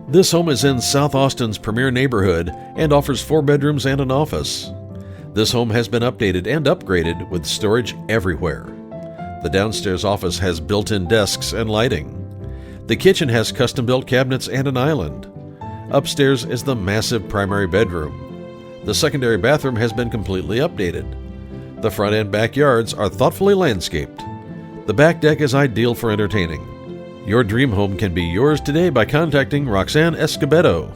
This home is in South Austin's premier neighborhood and offers 4 bedrooms and an office. This home has been updated and upgraded with storage everywhere. The downstairs office has built-in desks and lighting. The kitchen has custom-built cabinets and an island. Upstairs is the massive primary bedroom. The secondary bathroom has been completely updated. The front and backyards are thoughtfully landscaped. The back deck is ideal for entertaining. Your dream home can be yours today by contacting Roxanne Escobedo.